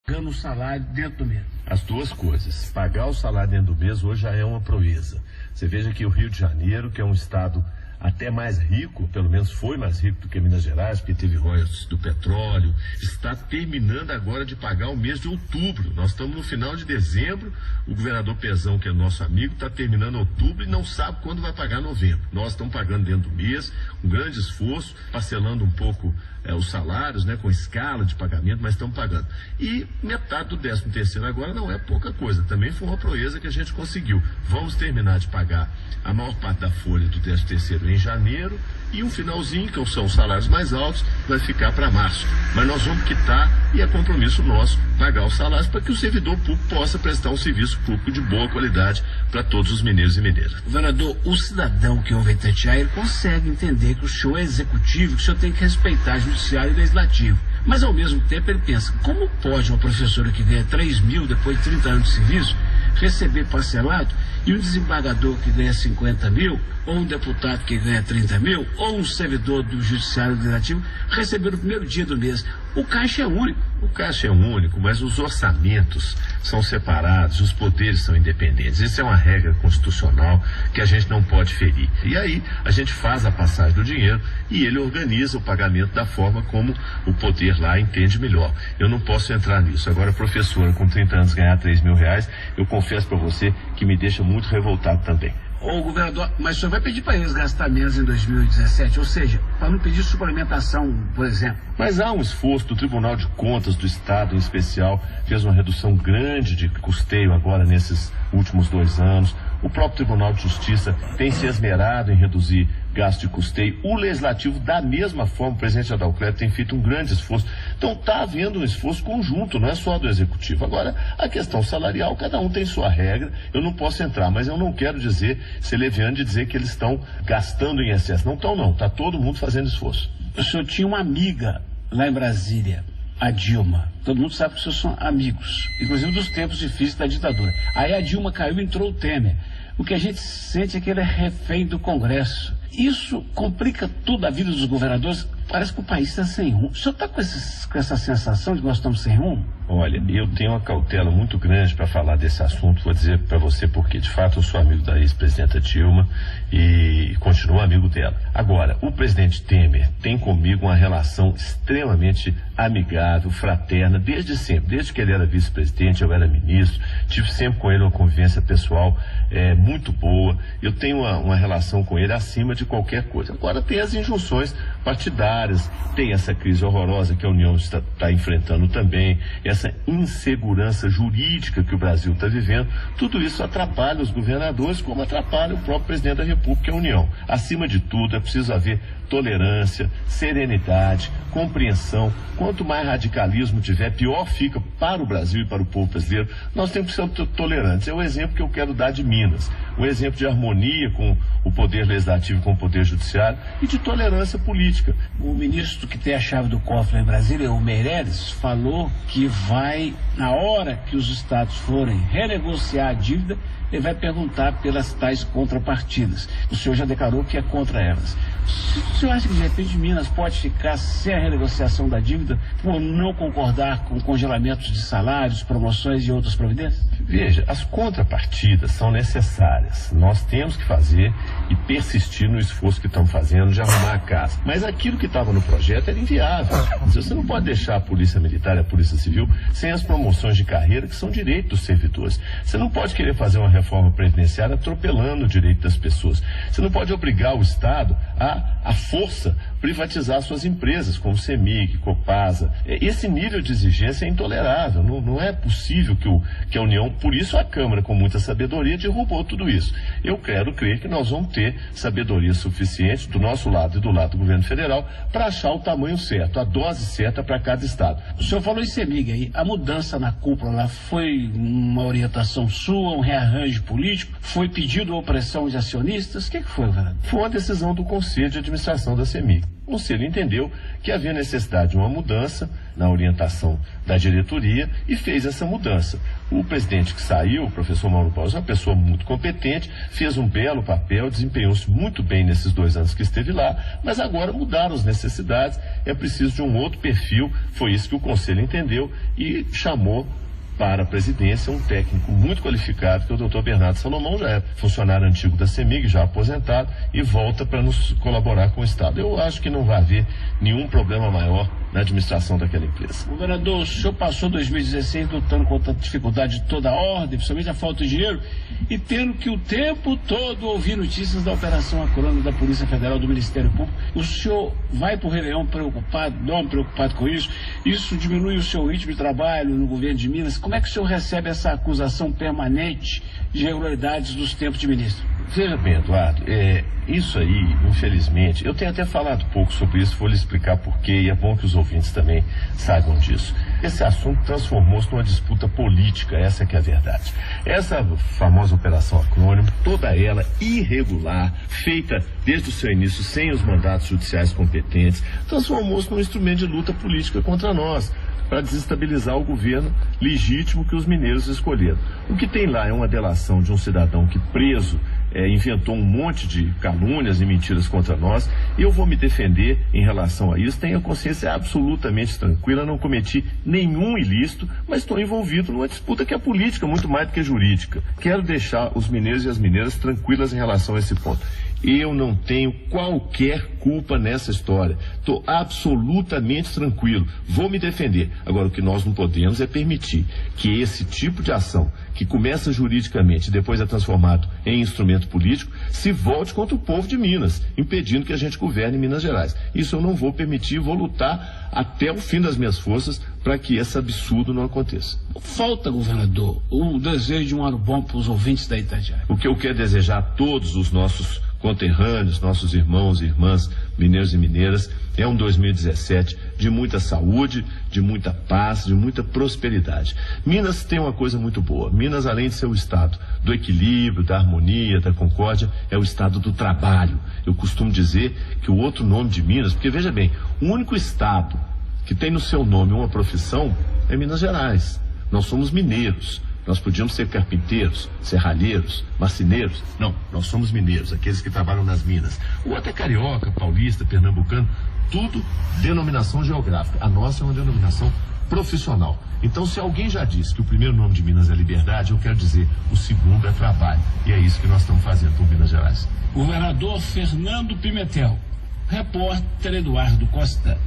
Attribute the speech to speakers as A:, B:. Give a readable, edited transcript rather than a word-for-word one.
A: Pagando o salário dentro do mês.
B: As duas coisas. Pagar o salário dentro do mês hoje já é uma proeza. Você veja que o Rio de Janeiro, que é um estado até mais rico, pelo menos foi mais rico do que Minas Gerais, porque teve royalties do petróleo, está terminando agora de pagar o mês de outubro. Nós estamos no final de dezembro, o governador Pezão, que é nosso amigo, está terminando outubro e não sabe quando vai pagar novembro. Nós estamos pagando dentro do mês, com grande esforço, parcelando um pouco os salários, né, com escala de pagamento, mas estamos pagando. E metade do 13º agora não é pouca coisa, também foi uma proeza que a gente conseguiu. Vamos terminar de pagar a maior parte da folha do 13º em janeiro e um finalzinho, que são os salários mais altos, vai ficar para março. Mas nós vamos quitar, e é compromisso nosso, pagar os salários para que o servidor público possa prestar um serviço público de boa qualidade para todos os mineiros e mineiras.
A: Governador, o cidadão que ouve Itatiaia, ele consegue entender que o senhor é executivo, que o senhor tem que respeitar judiciário e legislativo. Mas, ao mesmo tempo, ele pensa, como pode uma professora que ganha 3 mil depois de 30 anos de serviço receber parcelado e um desembargador que ganha 50 mil, ou um deputado que ganha 30 mil, ou um servidor do judiciário legislativo receber no primeiro dia do mês? O caixa é único.
B: O caixa é único, mas os orçamentos são separados, os poderes são independentes. Isso é uma regra constitucional que a gente não pode ferir. E aí a gente faz a passagem do dinheiro e ele organiza o pagamento da forma como o poder lá entende melhor. Eu não posso entrar nisso. Agora, a professora com 30 anos ganhar 3 mil reais, eu confesso para você que me deixa muito revoltado também.
A: Ô, governador, mas o senhor vai pedir para eles gastar menos em 2017, ou seja, para não pedir suplementação, por exemplo.
B: Mas há um esforço do Tribunal de Contas do Estado, em especial, fez uma redução grande de custeio agora nesses últimos 2 anos. O próprio Tribunal de Justiça tem se esmerado em reduzir gasto de custeio. O Legislativo, da mesma forma, o presidente Adalcleto tem feito um grande esforço. Então está havendo um esforço conjunto, não é só do Executivo. Agora, a questão salarial, cada um tem sua regra, eu não posso entrar, mas eu não quero ser leviano de dizer que eles estão gastando em excesso. Não estão, não. Está todo mundo fazendo esforço.
A: O senhor tinha uma amiga lá em Brasília, a Dilma. Todo mundo sabe que os senhores são amigos, inclusive dos tempos difíceis da ditadura. Aí a Dilma caiu e entrou o Temer. O que a gente sente é que ele é refém do Congresso. Isso complica tudo a vida dos governadores. Parece que o país está sem rumo. O senhor está com essa sensação de que nós estamos sem rumo?
B: Olha, eu tenho uma cautela muito grande para falar desse assunto. Vou dizer para você porque, de fato, eu sou amigo da ex-presidenta Dilma e continuo amigo dela. Agora, o presidente Temer tem comigo uma relação extremamente amigável, fraterna, desde sempre. Desde que ele era vice-presidente, eu era ministro. Tive sempre com ele uma convivência pessoal muito boa. Eu tenho uma relação com ele acima de qualquer coisa. Agora, tem as injunções partidárias, tem essa crise horrorosa que a União está enfrentando também, essa insegurança jurídica que o Brasil está vivendo. Tudo isso atrapalha os governadores, como atrapalha o próprio presidente da República e a União. Acima de tudo, é preciso haver tolerância, serenidade, compreensão. Quanto mais radicalismo tiver, pior fica para o Brasil e para o povo brasileiro. Nós temos que ser tolerantes. É o exemplo que eu quero dar de Minas. Um exemplo de harmonia com o poder legislativo e com o poder judiciário e de tolerância política.
A: O ministro que tem a chave do cofre em Brasília, o Meirelles, falou que vai, na hora que os estados forem renegociar a dívida, ele vai perguntar pelas tais contrapartidas. O senhor já declarou que é contra elas. O senhor acha que, de repente, Minas pode ficar sem a renegociação da dívida por não concordar com congelamentos de salários, promoções e outras providências?
B: Veja, as contrapartidas são necessárias. Nós temos que fazer e persistir no esforço que estamos fazendo de arrumar a casa. Mas aquilo que estava no projeto era inviável. Você não pode deixar a Polícia Militar e a Polícia Civil sem as promoções de carreira, que são direitos dos servidores. Você não pode querer fazer uma reforma previdenciária atropelando o direito das pessoas. Você não pode obrigar o Estado a força privatizar suas empresas, como CEMIG, Copasa. Esse nível de exigência é intolerável. Não é possível que a União, por isso a Câmara, com muita sabedoria, derrubou tudo isso. Eu quero crer que nós vamos ter sabedoria suficiente do nosso lado e do lado do governo federal para achar o tamanho certo, a dose certa para cada estado.
A: O senhor falou em CEMIG aí. A mudança na cúpula lá foi uma orientação sua, um rearranjo político? Foi pedido ou pressão de acionistas? O que foi, Fernando?
B: Foi uma decisão do Conselho de Administração administração da CEMIG. O Conselho entendeu que havia necessidade de uma mudança na orientação da diretoria e fez essa mudança. O presidente que saiu, o professor Mauro Borges, é uma pessoa muito competente, fez um belo papel, desempenhou-se muito bem nesses 2 anos que esteve lá, mas agora mudaram as necessidades, é preciso de um outro perfil, foi isso que o Conselho entendeu e chamou para a presidência um técnico muito qualificado, que é o doutor Bernardo Salomão, já é funcionário antigo da CEMIG, já aposentado, e volta para nos colaborar com o Estado. Eu acho que não vai haver nenhum problema maior na administração daquela empresa.
A: Governador, o senhor passou 2016 lutando contra a dificuldade de toda a ordem, principalmente a falta de dinheiro, e tendo que o tempo todo ouvir notícias da Operação Acrônimo da Polícia Federal, do Ministério Público. O senhor vai para o Rei Leão preocupado, não preocupado com isso? Isso diminui o seu ritmo de trabalho no governo de Minas? Como é que o senhor recebe essa acusação permanente de irregularidades dos tempos de ministro?
B: Veja bem, Eduardo, isso aí, infelizmente, eu tenho até falado pouco sobre isso, vou lhe explicar porquê, e é bom que os ouvintes também saibam disso. Esse assunto transformou-se numa disputa política, essa que é a verdade. Essa famosa Operação Acrônimo, toda ela irregular, feita desde o seu início sem os mandatos judiciais competentes, transformou-se num instrumento de luta política contra nós, para desestabilizar o governo legítimo que os mineiros escolheram. O que tem lá é uma delação de um cidadão que, preso, inventou um monte de calúnias e mentiras contra nós. Eu vou me defender em relação a isso, tenho a consciência absolutamente tranquila, não cometi nenhum ilícito, mas estou envolvido numa disputa que é política, muito mais do que jurídica. Quero deixar os mineiros e as mineiras tranquilas em relação a esse ponto. Eu não tenho qualquer culpa nessa história. Estou absolutamente tranquilo. Vou me defender. Agora, o que nós não podemos é permitir que esse tipo de ação, que começa juridicamente e depois é transformado em instrumento político, se volte contra o povo de Minas, impedindo que a gente governe Minas Gerais. Isso eu não vou permitir, vou lutar até o fim das minhas forças para que esse absurdo não aconteça.
A: Falta, governador, o desejo de um ano bom para os ouvintes da Itatiaia.
B: O que eu quero desejar a todos os nossos conterrâneos, nossos irmãos e irmãs, mineiros e mineiras, é um 2017 de muita saúde, de muita paz, de muita prosperidade. Minas tem uma coisa muito boa. Minas, além de ser o estado do equilíbrio, da harmonia, da concórdia, é o estado do trabalho. Eu costumo dizer que o outro nome de Minas, porque veja bem, o único estado que tem no seu nome uma profissão é Minas Gerais. Nós somos mineiros. Nós podíamos ser carpinteiros, serralheiros, marceneiros. Não, nós somos mineiros, aqueles que trabalham nas minas. O outro é carioca, paulista, pernambucano, tudo denominação geográfica. A nossa é uma denominação profissional. Então, se alguém já disse que o primeiro nome de Minas é liberdade, eu quero dizer, o segundo é trabalho. E é isso que nós estamos fazendo por Minas Gerais.
A: Governador Fernando Pimentel, repórter Eduardo Costa.